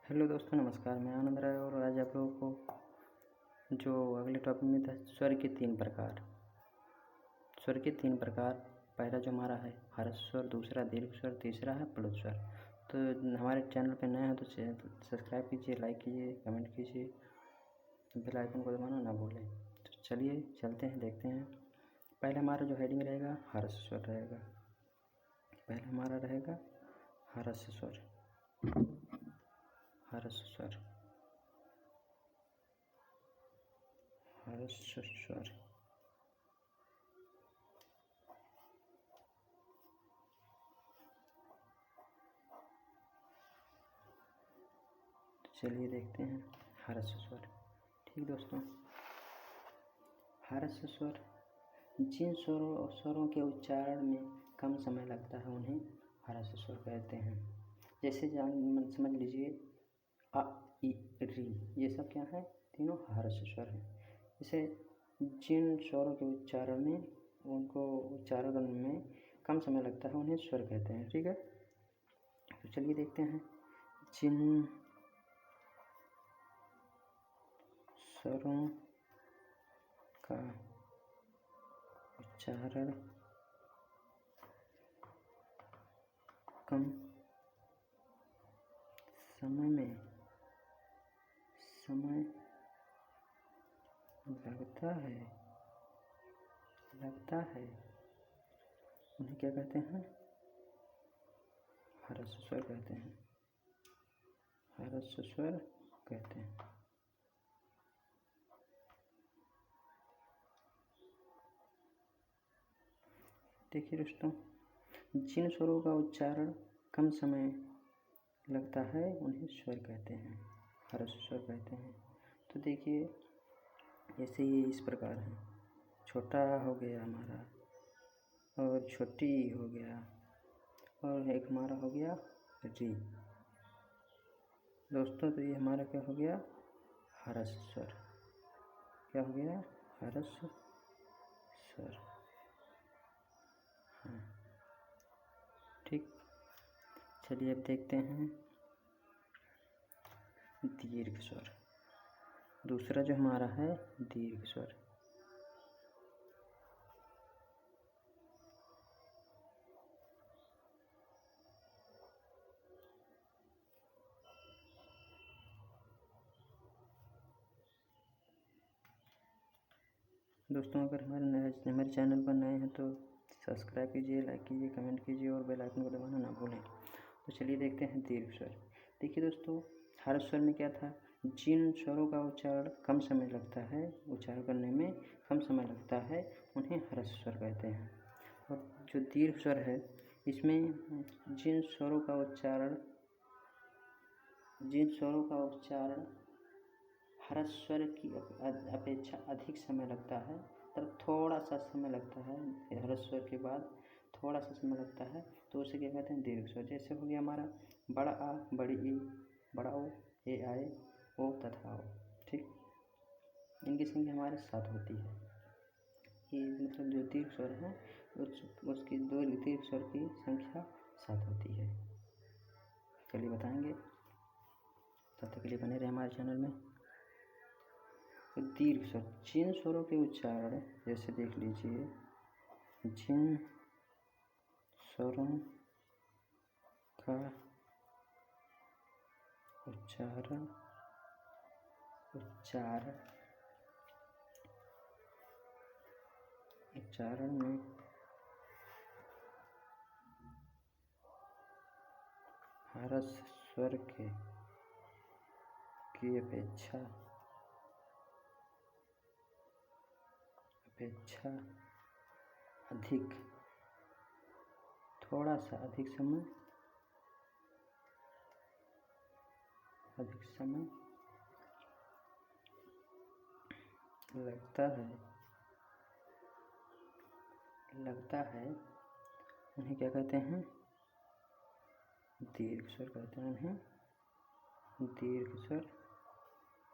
Hello दोस्तों, नमस्कार। मैं आनंद राय और आज आप लोगों को जो अगले टॉपिक में था स्वर के 3 प्रकार। स्वर के 3 प्रकार, पहला जो हमारा है हर्ष स्वर, दूसरा दीर्घ स्वर, तीसरा है प्लुत स्वर। तो हमारे चैनल पे नए हैं तो सब्सक्राइब कीजिए, लाइक कीजिए, कमेंट कीजिए, बेल आइकन को दबाना ना भूलें। तो चलिए चलते हैं, देखते हैं। पहले हमारा जो हेडिंग रहेगा हर्ष स्वर रहेगा। पहले हमारा रहेगा हर्ष स्वर। हर्ष स्वर, हर्ष स्वर। चलिए देखते हैं हर्ष स्वर। ठीक दोस्तों, हर्ष स्वर जिन स्वरों के उच्चारण में कम समय लगता है उन्हें हर्ष स्वर कहते हैं। जैसे समझ लीजिए अ, इ, री, ये सब क्या है? तीनों हर्ष स्वर हैं। जैसे जिन स्वरों के उच्चारण में उनको उच्चारण करने में कम समय लगता है उन्हें स्वर कहते हैं। ठीक है, तो चलिए देखते हैं। जिन स्वरों का उच्चारण कम समय लगता है उन्हें क्या कहते हैं? हर्ष स्वर कहते हैं। हर्ष स्वर कहते हैं। देखिए दोस्तों, जिन स्वरों का उच्चारण कम समय लगता है उन्हें स्वर कहते हैं, हर्ष स्वर कहते हैं। तो देखिए, जैसे ये इस प्रकार है, छोटा हो गया हमारा, और छोटी हो गया, और एक हमारा हो गया री। दोस्तों, तो ये हमारा क्या हो गया? हर्ष स्वर। क्या हो गया? हर्ष स्वर। हाँ, ठीक। चलिए अब देखते हैं दीर्घ स्वर। दूसरा जो हमारा है दीर्घ स्वर। दोस्तों, अगर हमारे चैनल पर नए हैं तो सब्सक्राइब कीजिए, लाइक कीजिए, कमेंट कीजिए और बेल आइकन को दबाना ना भूलें। तो चलिए देखते हैं दीर्घ स्वर। देखिए दोस्तों, हर्ष स्वर में क्या था? जिन स्वरों का उच्चारण कम समय लगता है, उच्चारण करने में कम समय लगता है, उन्हें हर्ष स्वर कहते हैं। और जो दीर्घ स्वर है, इसमें जिन स्वरों का उच्चारण हर्ष स्वर की अपेक्षा अधिक समय लगता है, तब थोड़ा सा समय लगता है, हर्ष स्वर के बाद थोड़ा सा समय लगता है, तो उसे क्या कहते हैं? दीर्घ स्वर। जैसे हो गया हमारा बड़ा आ, बड़ी ई, बड़ा ओ, ए आए, ओ तथा ओ। ठीक, इनकी संख्या हमारे 7 होती है। ये मतलब जो दीर्घ स्वर है उसकी दो दीर्घ स्वर की संख्या 7 होती है। चलिए बताएंगे, तब तक के लिए बने रहे हमारे चैनल में। तो दीर्घ स्वर, जिन स्वरों के उच्चारण, जैसे देख लीजिए, जिन स्वरों का उच्चारण में हर्ष स्वर की अपेक्षा अधिक, थोड़ा सा अधिक समय लगता है, उन्हें क्या कहते हैं? दीर्घ स्वर कहते हैं। उन्हें दीर्घ स्वर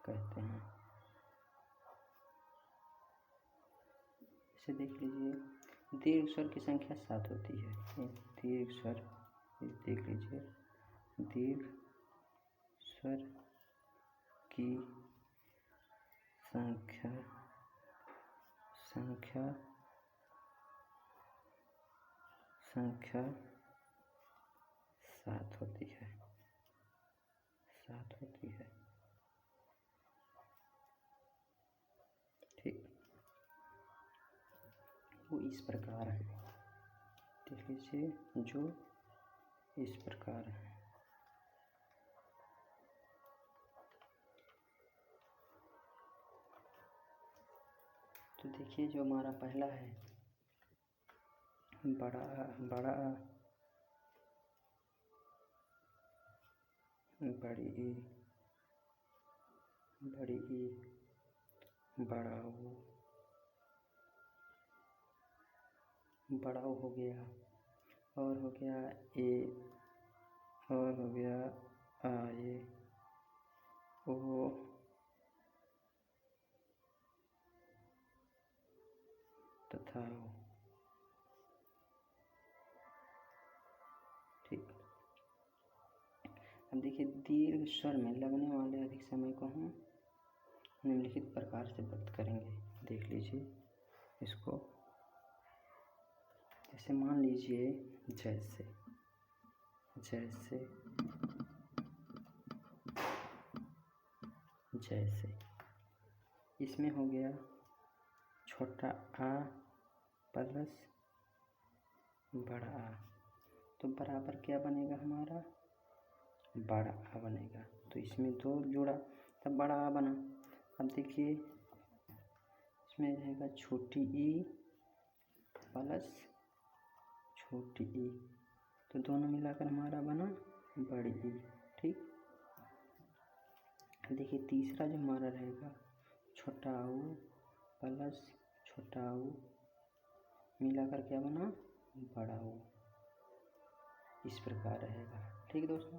कहते हैं। इसे देख लीजिए, दीर्घ स्वर की संख्या 7 होती है। दीर्घ स्वर देख लीजिए, दीर्घ स्वर की संख्या 7 होती है। ठीक, वो इस प्रकार है। देख लीजिए, जो इस प्रकार है। तो देखिए, जो हमारा पहला है बड़ा आ, बड़ी ई, बड़ा ऊ हो गया, और हो गया ए, और हो गया आए, ओ, तथा ओ। ठीक, अब देखिए, दीर्घ स्वर में लगने वाले अधिक समय को हम निम्नलिखित प्रकार से व्यक्त करेंगे। देख लीजिए इसको, जैसे मान लीजिए, जैसे इसमें हो गया छोटा आ प्लस बड़ा आ, तो बराबर क्या बनेगा हमारा? बड़ा आ बनेगा। तो इसमें दो जोड़ा, तब बड़ा आ बना। अब देखिए, इसमें रहेगा छोटी ई प्लस छोटी ई, तो दोनों मिलाकर हमारा बना बड़ी ई। ठीक, देखिए तीसरा जो हमारा रहेगा छोटा ऊ प्लस छोटा ऊ, मिलाकर क्या बना? बड़ा ऊ। इस प्रकार रहेगा। ठीक दोस्तों,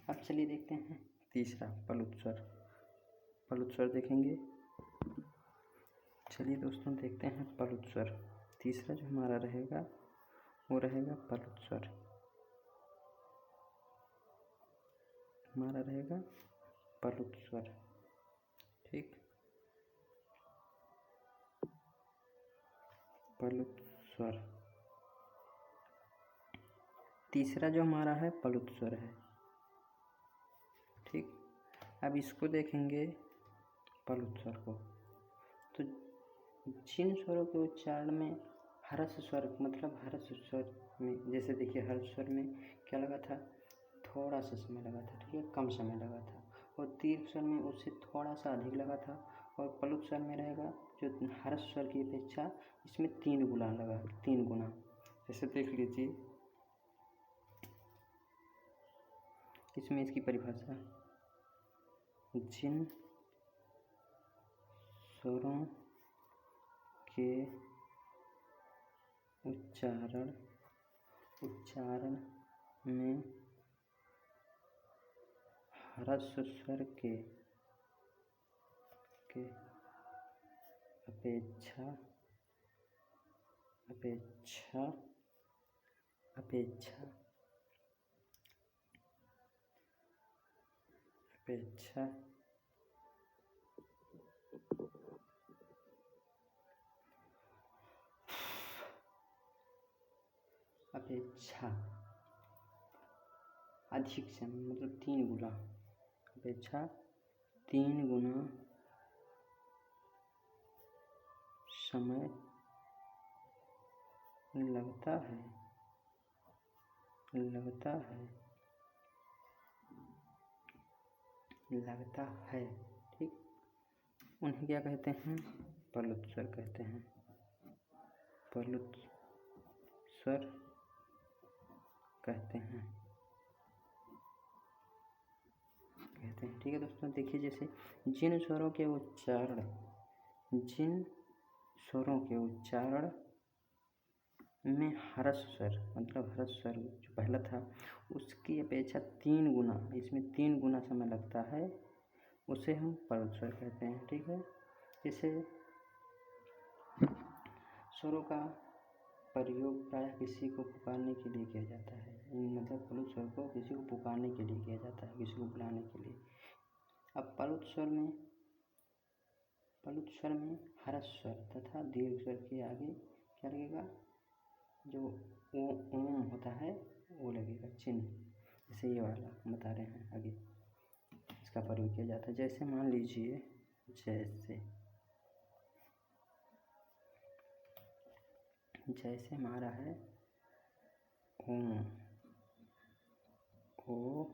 अब चलिए देखते हैं तीसरा प्लुत स्वर देखेंगे। चलिए दोस्तों, देखते हैं प्लुत स्वर। तीसरा जो हमारा रहेगा वो रहेगा प्लुत स्वर। हमारा रहेगा प्लुत स्वर। ठीक, प्लुत स्वर तीसरा जो हमारा है प्लुत स्वर है। ठीक, अब इसको देखेंगे प्लुत स्वर को, तो जिन स्वरों के उच्चारण में हर्ष स्वर, मतलब हर्ष स्वर में, जैसे देखिए हर्ष स्वर में क्या लगा था? थोड़ा सा समय लगा था। ठीक है, कम समय लगा था। और दीर्घ स्वर में उससे थोड़ा सा अधिक लगा था। और प्लुत स्वर में रहेगा जो हर्ष स्वर की अपेक्षा इसमें 3 गुना लगा, 3 गुना। जैसे देख लीजिए, इसमें इसकी परिभाषा, जिन स्वरों के उच्चारण में ह्रस्व स्वर के अपेक्षा अधिक समय, मतलब 3 गुना, अपेक्षा 3 गुना समय लगता है। ठीक, उन्हें क्या कहते हैं? प्लुत स्वर कहते हैं। प्लुत स्वर कहते हैं। ठीक है दोस्तों, देखिए जैसे जिन स्वरों के उच्चारण में ह्रस्व स्वर, मतलब ह्रस्व स्वर जो पहला था उसकी अपेक्षा 3 गुना, इसमें 3 गुना समय लगता है, उसे हम प्लुत स्वर कहते हैं। ठीक है, जैसे स्वरों का प्रयोग प्रायः किसी को पुकारने के लिए किया जाता है। मतलब प्लुत स्वर को किसी को पुकारने के लिए किया जाता है, किसी को बुलाने के लिए। अब प्लुत स्वर में ह्रस्व स्वर तथा दीर्घ स्वर के आगे क्या लगेगा, जो ओम होता है वो लगेगा, चिन्ह। जैसे ये वाला बता रहे हैं आगे, इसका प्रयोग किया जाता है। जैसे मान लीजिए, जैसे हमारा है ओम, ओ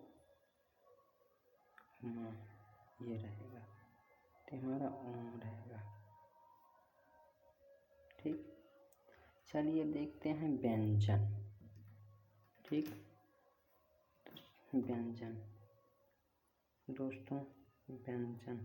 मा, ये रहेगा तो हमारा ओम रहेगा। ठीक, चलिए देखते हैं व्यंजन। ठीक, व्यंजन दोस्तों, व्यंजन